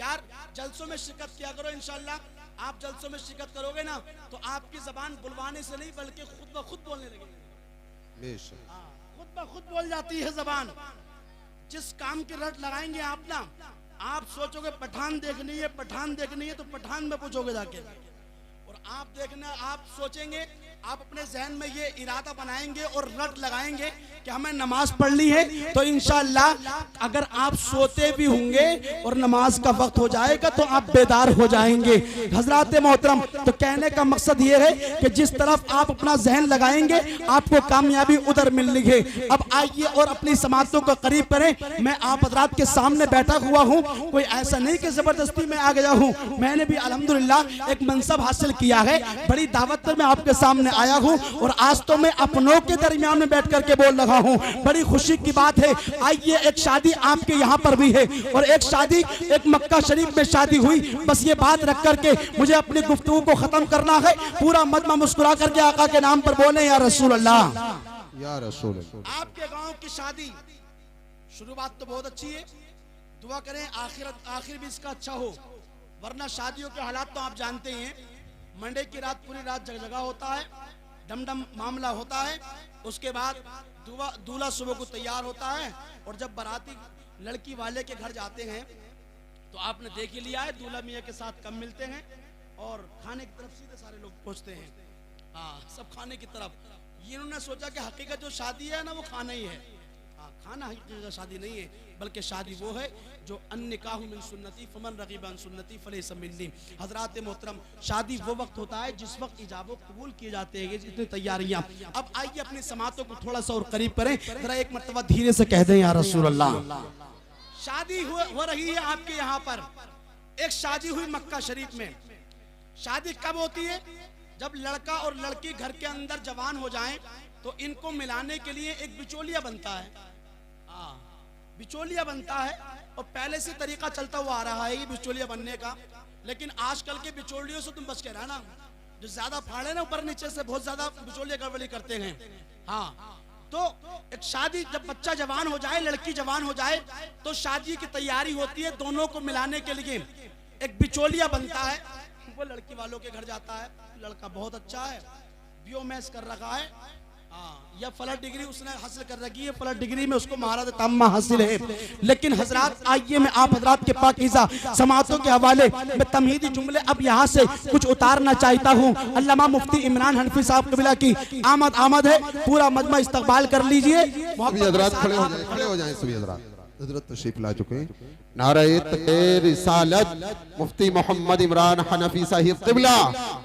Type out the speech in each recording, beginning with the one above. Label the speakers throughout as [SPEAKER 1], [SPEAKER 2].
[SPEAKER 1] यार जलसों में शिरकत किया करो, इंशाल्लाह आप जलसों में शिरकत करोगे ना तो आपकी जबान बुलवाने से नहीं बल्कि खुद ब खुद बोलने लगेगी। खुद ब खुद बोल जाती है जबान। जिस काम की रट लगाएंगे आप ना, आप सोचोगे पठान देखनी है, पठान देखनी है तो पठान में पूछोगे जाके, और आप देखना, आप सोचेंगे, आप अपने जहन में ये इरादा बनाएंगे और रट लगाएंगे कि हमें नमाज पढ़नी है, तो इंशाअल्लाह अगर आप सोते भी होंगे और नमाज का वक्त हो जाएगा तो आप बेदार हो जाएंगे। हजरात मोहतरम, तो कहने का मकसद ये है कि जिस तरफ आप अपना जहन लगाएंगे आपको कामयाबी उधर मिलनी है। अब आइए और अपनी समातों को करीब करें। मैं आप हजरात के सामने बैठा हुआ हूँ, कोई ऐसा नहीं कि जबरदस्ती में आ गया हूँ। मैंने भी अल्हम्दुलिल्लाह एक मनसब हासिल किया है, बड़ी दावत पर मैं आपके सामने आया हूँ और आज तो मैं अपनों के दरमियान में बैठ करके बोल रहा हूँ। बड़ी खुशी की बात है। आइए, एक शादी आपके यहाँ पर भी है और एक शादी एक मक्का शरीफ में शादी हुई। बस ये बात रख करके मुझे अपनी गुफ्तगू को खत्म करना है। पूरा मजमा मुस्कुरा करके आका के नाम पर बोले या रसूल अल्लाह,
[SPEAKER 2] या रसूल अल्लाह।
[SPEAKER 1] आपके गांव की शादी शुरुआत तो बहुत अच्छी है, दुआ करें आखिर भी इसका अच्छा हो, वरना शादियों के हालात तो आप जानते हैं। मंडे की रात पूरी रात जगह होता है, डमडम मामला होता है, उसके बाद दूल्हा सुबह को तैयार होता है और जब बाराती लड़की वाले के घर जाते हैं तो आपने देख ही लिया है, दूल्हा मियाँ के साथ कम मिलते हैं और खाने की तरफ सीधे सारे लोग पहुँचते हैं। हाँ, सब खाने की तरफ। ये इन्होंने सोचा कि हकीकत जो शादी है ना वो खाना ही है। खाना हकीकत शादी नहीं है, बल्कि शादी वो है जो अन्निकाहु मिन सुन्नती फमन रगीबा अन सुन्नती फलैसा मिन्नी। हजरात मोहतरम, शादी वो वक्त होता है जिस वक्त इजाबत कबूल किए जाते हैं, जितनी तैयारियां। अब आइए अपनी समातों को थोड़ा सा और करीब करें, जरा एक मर्तबा धीरे से कह दें या रसूल अल्लाह। शादी हो रही है आपके यहाँ पर, एक शादी हुई मक्का शरीफ में। शादी कब होती है? जब लड़का और लड़की घर के अंदर जवान हो जाएं तो इनको मिलाने के लिए एक बिचौलिया बनता है। बिचौलिया बनता है और पहले से तरीका चलता हुआ आ रहा है ये बिचौलिया बनने का, लेकिन आजकल के बिचौलियों से तुम बच के रहना, जो ज्यादा फाड़े ना ऊपर नीचे से बहुत ज्यादा बिचौलिया गड़बड़ी करते हैं। हाँ, तो एक शादी जब बच्चा जवान हो जाए, लड़की जवान हो जाए तो शादी की तैयारी होती है। दोनों को मिलाने के लिए एक बिचौलिया बनता है, वो लड़की वालों के घर जाता है। लड़का बहुत अच्छा है, बीओएमएस कर रखा है, या फलत डिग्री उसने हासिल कर रखी है, फलत डिग्री में उसको महारत तम्मा हासिल है। लेकिन हजरात, आइए मैं आप हजरात के पाकीज़ा समातों के हवाले में तमहीदी जुमले अब यहाँ से कुछ उतारना चाहता हूँ। अल्लामा मुफ्ती इमरान हनफी साहब कबिला की आमद है, पूरा मजमा इस्तकबाल कर लीजिए।
[SPEAKER 2] हजरात खड़े हो जाएं, सभी हजरात हजरत तशरीफ ला चुके हैं। नारे रिसालत मुफ्ती मोहम्मद इमरान हनफी साहिब क़िबला,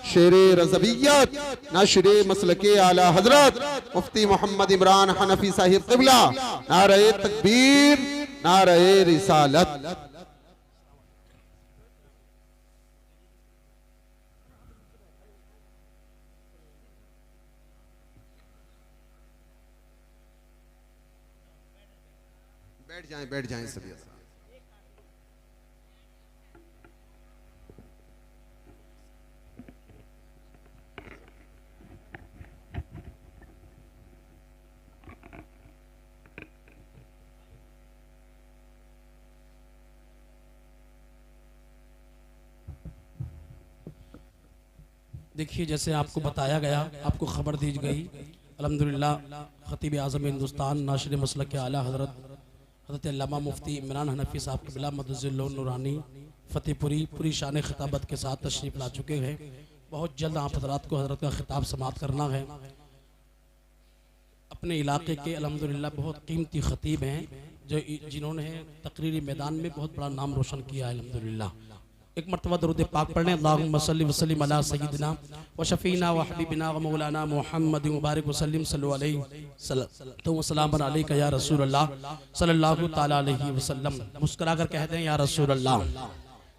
[SPEAKER 2] शेरे रज़वियत नशरे मसलके आला हजरत मुफ्ती मोहम्मद इमरान हनफी साहिब क़िबला। नारे तकबीर, नारे रिसालत। बैठ जाएं सभी।
[SPEAKER 1] देखिए, जैसे आपको बताया गया, आपको खबर दी गई, अल्हम्दुलिल्लाह खतीब आज़म हिंदुस्तान नाशिर मसलक आला हज़रत अल्लामा मुफ्ती इमरान हनफी साहब क़िबला मदज़िल्लुहु नूरानी फ़तेहपुरी पूरी शान खिताबत के साथ तशरीफ़ ला चुके हैं। बहुत जल्द आप हज़रात को हज़रत का खिताब समाप्त करना है। अपने इलाके के अल्हम्दुलिल्लाह बहुत कीमती ख़तीब हैं जिन्होंने तकरीरी मैदान में बहुत बड़ा नाम रोशन किया है अल्हम्दुलिल्लाह। एक मरतबा दरूद पाक पढ़ने, अल्लाहुम्मा सल्लि व सल्लिम अला सय्यिदिना व शफ़ीना व हबीबिना व मौलाना मुहम्मद मुबारक व सल्लिम सल्लल्लाहु अलैहि व सल्लम अलैका या रसूल अल्लाह सल्लल्लाहु तआला अलैहि वसल्लम। मुस्कुरा कर कहते हैं या रसूल अल्लाह।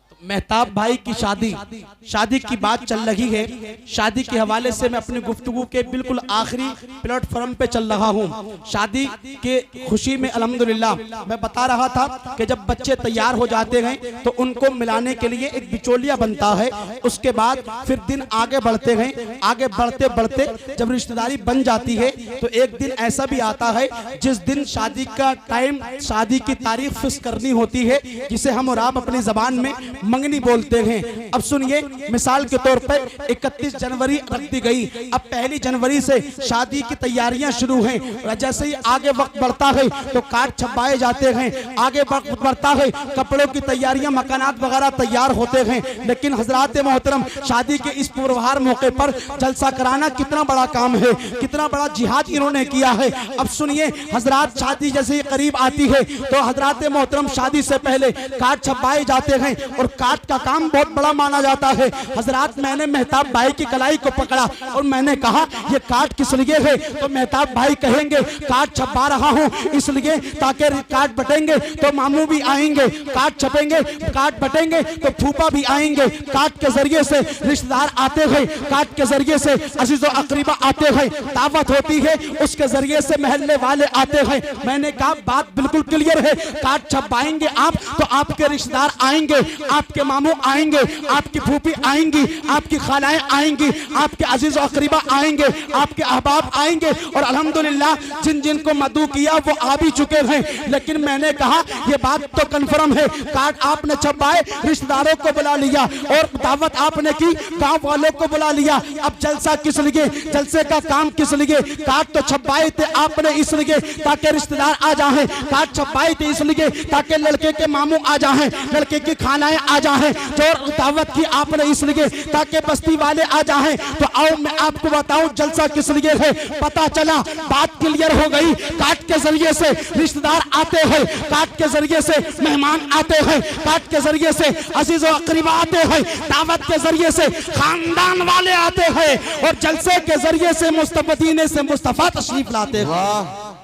[SPEAKER 1] तो मेहताब भाई की शादी की बात चल रही है। शादी के हवाले से मैं अपनी गुफ्तगू के बिल्कुल आखिरी प्लेटफॉर्म पे चल रहा हूँ। शादी के खुशी में अल्हम्दुलिल्लाह मैं बता रहा था कि जब बच्चे तैयार हो जाते हैं तो उनको मिलाने के लिए एक बिचौलिया बनता है। उसके बाद फिर दिन आगे बढ़ते हैं। आगे बढ़ते बढ़ते जब रिश्तेदारी बन जाती है तो एक दिन ऐसा भी आता है जिस दिन शादी का टाइम, शादी की तारीख फिक्स करनी होती है, जिसे हम और आप अपनी जबान में मंगनी बोलते हैं। अब सुनिए, मिसाल के तौर पर 31 जनवरी रख दी गई। अब 1 जनवरी से शादी की तैयारियां शुरू हैं। जैसे ही आगे वक्त बढ़ता है तो कार्ड छपवाए जाते हैं। आगे वक्त बढ़ता है, कपड़ों की तैयारियां, मकानात वगैरह तैयार होते हैं। लेकिन हजरात मोहतरम, शादी के इस पूर्वहार मौके पर जलसा कराना कितना बड़ा काम है, कितना बड़ा जिहाद इन्होंने किया है। अब सुनिए हजरात, शादी जैसे ही करीब आती है तो हजरात मोहतरम शादी से पहले कार्ड छपवाए जाते हैं और कार्ड का काम बहुत बड़ा माना जाता है। हजरात, मैंने मेहताब भाई की कलाई को पकड़ा और मैंने कहा ये कार्ड किस लिए है? तो मेहताब भाई कहेंगे कार्ड छपवा रहा हूं इसलिए ताकि कार्ड बटेंगे तो मामू भी आएंगे, कार्ड छपेंगे, कार्ड बटेंगे तो फूफा भी आएंगे, कार्ड के जरिए से रिश्तेदार आते हैं, कार्ड के जरिए से अजीज़ो अकरीबा आते हैं, दावत होती है, उसके जरिए से महल्ले वाले आते हैं। मैंने कहा बात बिल्कुल क्लियर है, कार्ड छपवाएंगे आप तो आपके रिश्तेदार आएंगे, आपके मामू आएंगे, आपकी फूफी आएंगी, आपकी खालाएं आएंगी, आपके अजीज और करीबा आएंगे, आपके अहबाब आएंगे और अल्हम्दुलिल्लाह जिन जिन को मदू किया वो आ भी चुके हैं। लेकिन मैंने कहा ये बात तो कन्फर्म है, कार्ड आपने छपवाए, रिश्तेदारों को बुला लिया और दावत आपने की, गांव वालों को बुला लिया। अब जलसा किस लिए, जलसे का काम किस लिए? कार्ड तो छपवाए थे आपने इसलिए ताकि रिश्तेदार आ जाएं, कार्ड छपवाए थे इसलिए ताकि लड़के के मामू आ जाएं, लड़के की खानाएं आ जाएं, जो दावत की आपने इसलिए ताकि बस्ती वाले आ जाएं। तो आओ मैं आपको बताऊं जलसा किस लिए है। पता चला, बात क्लियर हो गई। कार्ड के जरिए से रिश्तेदार आते हैं, कार्ड के जरिए से मेहमान आते हैं, कार्ड के जरिए से अजीज और करीबा आते हैं, दावत के जरिए से खानदान वाले आते हैं और जलसे के जरिए से मुस्तफीने से मुस्तफा तशरीफ लाते हैं।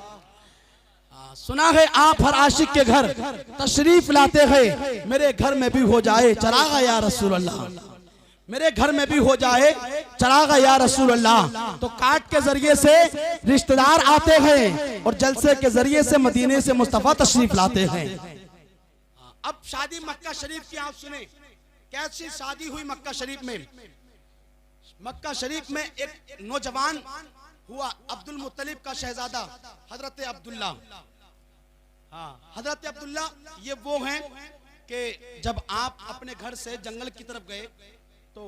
[SPEAKER 1] सुना है आप हर आशिक के घर तशरीफ लाते हैं। मेरे घर में भी हो जाए चरागा या रसूल अल्लाह, मेरे घर में भी हो जाए चरागा या रसूल अल्लाह। तो कार्ड के जरिए से रिश्तेदार आते हैं और जलसे के जरिए से मदीने से मुस्तफा तशरीफ लाते हैं। अब शादी मक्का शरीफ की आप सुने, कैसी शादी हुई मक्का शरीफ में। मक्का शरीफ में एक नौजवान हुआ, अब्दुल मुत्तलिब का शहजादा हजरत अब्दुल्ला। हजरत अब्दुल्ला ये वो हैं कि जब आप अपने घर से जंगल की तरफ गए तो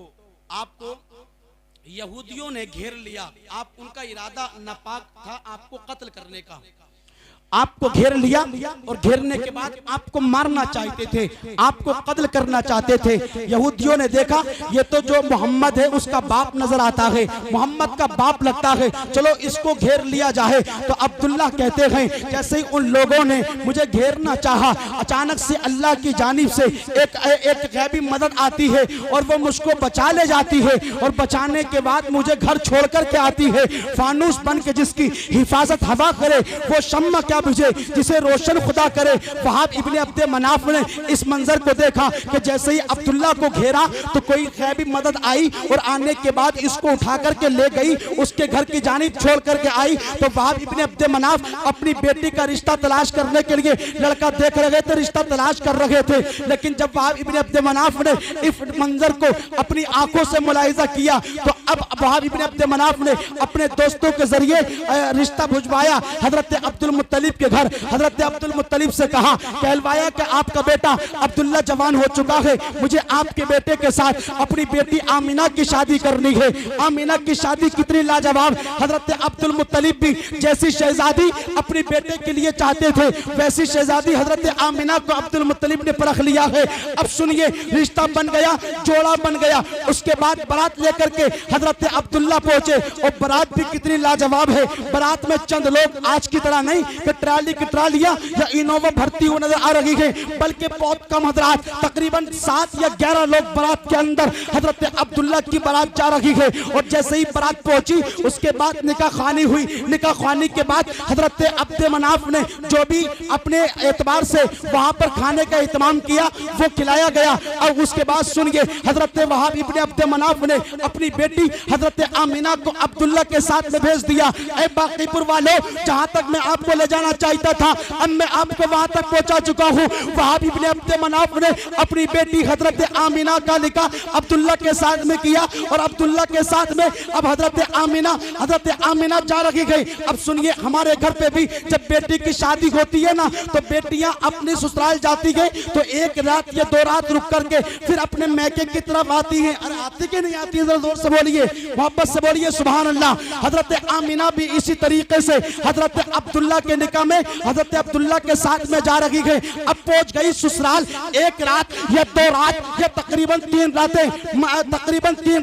[SPEAKER 1] आपको यहूदियों ने घेर लिया। आप, उनका इरादा नापाक था आपको कत्ल करने का, आपको घेर लिया और घेरने के बाद आपको मारना चाहते थे, आपको कत्ल करना चाहते थे। यहूदियों ने देखा ये तो जो मोहम्मद है उसका बाप नजर आता है, मोहम्मद का बाप लगता है, चलो इसको घेर लिया जाए। तो अब्दुल्ला कहते हैं जैसे ही उन लोगों ने मुझे घेरना चाहा, अचानक से अल्लाह की जानिब से एक गैबी मदद आती है और वो मुझको बचा ले जाती है और बचाने के बाद मुझे घर छोड़ कर के आती है। फानूस बन के जिसकी हिफाजत हवा करे वो शम्मा क्या बुझे जिसे रोशन खुदा करे। वहाब इब्ने अब्दे मनाफ ने इस मंजर को देखा कि जैसे ही अब्दुल्ला को घेरा तो कोई गैबी मदद आई और आने के बाद इसको उठा करके ले गई, उसके घर की जानिब छोड़ करके आई। तो वहाब इब्ने अब्दे मनाफ अपनी बेटी का रिश्ता तलाश करने के लिए लड़का देख रहे थे, रिश्ता तलाश कर रहे थे। लेकिन जब वहाब इब्ने अब्दे मनाफ ने इस मंजर को अपनी आंखों से मुलाहिजा किया तो अब वहाब इब्ने अब्दे मनाफ ने अपने दोस्तों के जरिए रिश्ता भुजवाया हजरत अब्दुल मुत्तलिब के घर। हजरत अब्दुल मुत्तलिब से कहा, कहलवाया कि आपका बेटा अब्दुल्ला जवान हो चुका है, मुझे आपके बेटे के साथ अपनी बेटी आमिना की शादी करनी है। आमिना की शादी कितनी लाजवाब। हजरत अब्दुल मुत्तलिब भी जैसी शहजादी अपनी बेटे के लिए चाहते थे वैसी शहजादी हजरत आमिना को अब्दुल मुत्तलिब ने परख लिया है। अब सुनिए, रिश्ता बन गया, जोड़ा बन गया। उसके बाद बारात लेकर के हजरत अब्दुल्ला पहुंचे और बारात भी कितनी लाजवाब है। बारात में चंद लोग आज की तरह नहीं कि ट्राली की ट्रालियां या इनोवा भरती हुई नजर आ रही है, बल्कि बहुत कम हजरात, तकरीबन 7 या 11 लोग बारात के अंदर हजरत अब्दुल्ला की बारात जा रही है। और जैसे ही बारात पहुंची उसके बाद निकाह खानी हुई। निकाह खानी के बाद हजरत अब्द मनाफ ने जो भी अपने एतबार से वहां पर खाने का इत्माम किया वो खिलाया गया। और उसके बाद सुनिए, हजरत वहाब इब्ने अब्द मनाफ ने अपनी बेटी हजरत आमिना को अब्दुल्ला के साथ में भेज दिया। ऐ बाकीपुर वालों, जहां तक मैं आपको ले जाना चाहता था अब मैं आपको वहां तक पहुंचा चुका हूं। वहाब इब्ने अब्द मनाफ ने अपनी बेटी हजरत आमिना का निकाह अब्दुल्ला के साथ में किया और अब्दुल्ला के साथ में अब हजरत आमिना जा रही गई। अब सुनिए, हमारे घर पे भी जब बेटी की शादी होती है ना तो बेटियां अपने ससुराल जाती है तो 1 रात या 2 रात रुक करके फिर अपने मैके की तरफ आती हैं। अरे आती कि नहीं आती है? जरा जोर से बोलिए, मोहब्बत से बोलिए सुभान अल्लाह। हजरत आमिना भी इसी तरीके से हजरत अब्दुल्ला के निकाह में हजरत अब्दुल्ला के साथ में जा रही है। अब पहुंच गई ससुराल। 1 रात या 2 रात या तकरीबन 3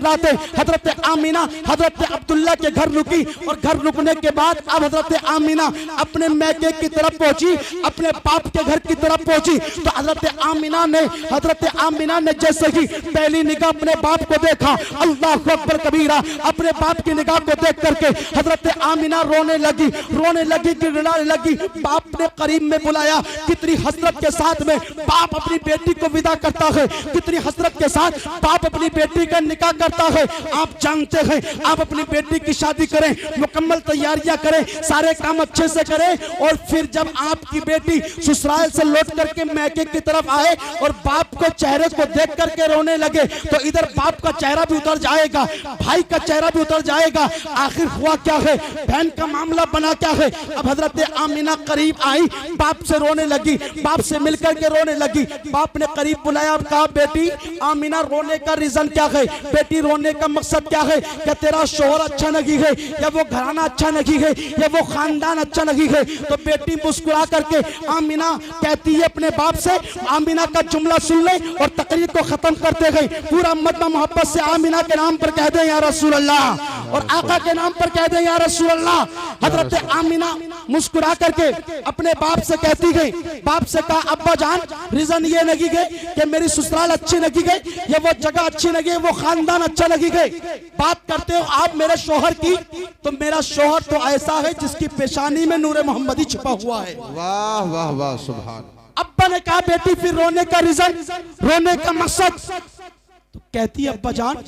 [SPEAKER 1] रातें हजरत आमिना हजरत अब्दुल्ला के घर रुकी। और घर रुकने के बाद अब हजरत आमिना अपने मैके की तरफ पहुंची, अपने बाप के घर की तरफ पहुंची। तो हजरत आमिना ने जैसे ही पहली निगाह अपने बाप को देखा, अल्लाह अकबर कबीरा, अपने बाप की निगाह को देख करके हजरत आमिना रोने लगी, गिड़गिड़ाने लगी। बाप ने करीब में बुलाया। कितनी हसरत के साथ में बाप अपनी बेटी को विदा करता है, कितनी हसरत के साथ बाप अपनी बेटी का निकाह करता है। आप जानते हैं, आप अपनी बेटी की शादी करें, मुकम्मल तैयारियां करें, सारे काम अच्छे से करें और फिर जब आपकी बेटी ससुराल से लौट करके मैके की तरफ आए और बाप को चेहरे को देख करके रोने लगे तो इधर बाप का चेहरा भी उतर जाएगा, भाई का चेहरा भी उतर जाएगा। आखिर हुआ क्या है, बहन का मामला बना क्या है। अब हजरत आमिना करीब आई, बाप से रोने लगी, बाप से मिलकर के रोने लगी। बाप ने करीब बुलाया और कहा, बेटी आमिना रोने का रीजन क्या है, बेटी रोने का मकसद क्या है? क्या तेरा शोहर अच्छा नहीं है, या वो घराना अच्छा नहीं है, या वो खानदान अच्छा नहीं है? तो बेटी मुस्कुरा करके आमिना कहती है अपने बाप से, आमिना का जुमला सुन ले और तकरीर को खत्म करते गए। पूरा मदमा मोहब्बत से आमिना के नाम पर कह दे या रसूल अल्लाह, और आका के नाम पर कह दे या रसूल अल्लाह। हजरत आमिना मुस्कुरा करके अपने बाप से कहती गई, बाप से कहा, अब्बा जान रीजन ये लगी गई कि मेरी ससुराल अच्छी लगी गई, या वो जगह अच्छी लगी, वो खानदान अच्छा लगी गई। बात करते हो आप मेरे शोहर की, तो मेरा शोहर तो ऐसा है जिसकी पेशानी में नूरे मोहम्मदी छुपा हुआ है।
[SPEAKER 2] वाह वाह वाह सुभान।
[SPEAKER 1] अब्बा ने कहा, बेटी फिर रोने का रीजन, रोने का मकसद? तो कहती है, अब्बा जान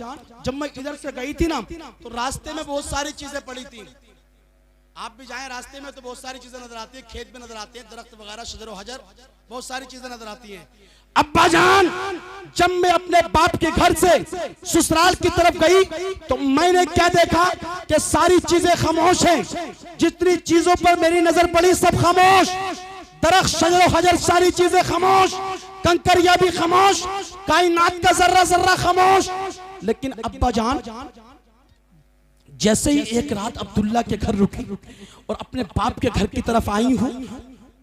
[SPEAKER 1] जब मैं इधर से गई थी ना तो रास्ते में बहुत सारी चीजें पड़ी थी। आप भी जाएं रास्ते में तो बहुत सारी चीजें नजर आती है, खेत में नजर आते हैं, दरख्त वगैरह, शजर हजर, बहुत सारी चीजें नजर आती हैं। अब्बा जान जब मैं अपने बाप के घर से ससुराल की तरफ गई तो मैंने क्या देखा कि सारी चीजें खामोश हैं, जितनी चीजों पर मेरी नजर पड़ी सब खामोश, दरख्त, शजर हजर सारी चीजें खामोश, कंकरिया भी खामोश, कायनात का जर्रा जर्रा खामोश। लेकिन अब्बा जान जैसे ही 1 रात अब्दुल्ला के घर रुकी और अपने बाप के घर की तरफ आई हूं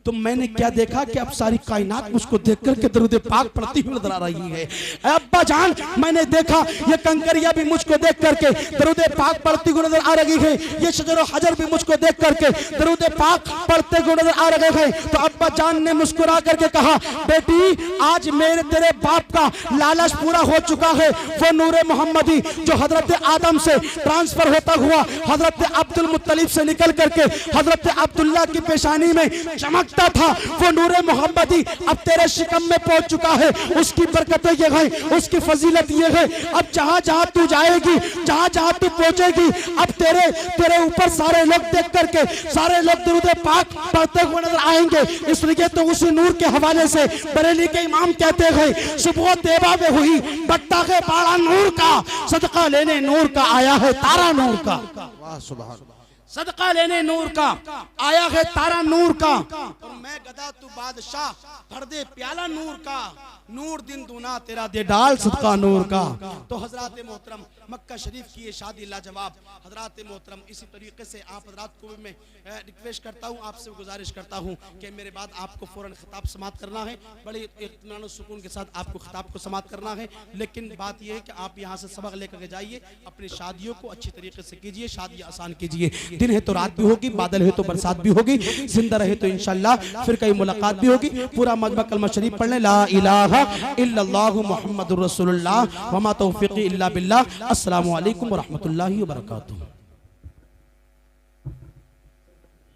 [SPEAKER 1] तो मैंने क्या देखा कि अब सारी कायनात मुझको देख करके दरूद पाक पढ़ती हुई नजर आ रही है। अब्बा जान मैंने देखा ये कंकरिया भी मुझको देख करके दरूद पाक पढ़ती हुई नजर आ रही है, ये शजर हजर भी मुझको देख करके दरूद पाक पढ़ते हुए नजर आ रहे हैं। तो अब्बा जान ने मुस्कुरा करके कहा, बेटी आज मेरे तेरे बाप का लालच पूरा हो चुका है। वो नूरे मोहम्मदी जो हजरत आदम से ट्रांसफर होता हुआ हजरत अब्दुल मुत्तलिब से निकल करके हजरत अब्दुल्ला की पेशानी में चमक था, वो नूरे मोहम्मदी अब तेरे शिकम में पहुंच चुका है। उसकी बरकतें ये है, उसकी फजीलत ये है। अब जहां जहां तू जाएगी, जहां जहां तू पहुंचेगी, अब तेरे ऊपर सारे लोग देख करके सारे लोग दरूद पाक पढ़ते हुए नजर आएंगे। इसलिए तो उसी नूर के हवाले से बरेली के इमाम कहते हैं, सुबह तेबा में हुई बट्टा के बाड़ा नूर का, सदका लेने नूर का आया है तारा नूर का।
[SPEAKER 2] वाह सुभान।
[SPEAKER 1] सदका लेने नूर का आया है तारा नूर का, और मैं गदा तू बादशाह भर दे प्याला नूर का। नूर दिन दूना तेरा दे डाल सदका नूर का। तो हजरात मोहतरम मक्का शरीफ की ये शादी लाजवाब। हजरात मोहतरम इसी तरीके से आप हजरात को भी मैं रिक्वेस्ट करता हूँ, आपसे गुजारिश करता हूँ कि मेरे बाद आपको फ़ौरन खिताब समाप्त करना है, बड़े इत्मीनान और सुकून के साथ आपको खिताब को समाप्त करना है। लेकिन बात यह है कि आप यहाँ से सबक लेकर के जाइए, अपनी शादियों को अच्छी तरीके से कीजिए, शादी आसान कीजिए। दिन है तो रात भी होगी, बादल है तो बरसात भी होगी, जिंदा रहे तो इंशाल्लाह फिर कहीं मुलाकात भी होगी। पूरा मजमा कलमा शरीफ पढ़ लें, ला इलाहा इल्लल्लाहु मुहम्मदुर रसूलुल्लाह व मा तौफीकी इल्ला बिल्लाह। अस्सलामु अलैकुम व रहमतुल्लाहि व बरकातुहू।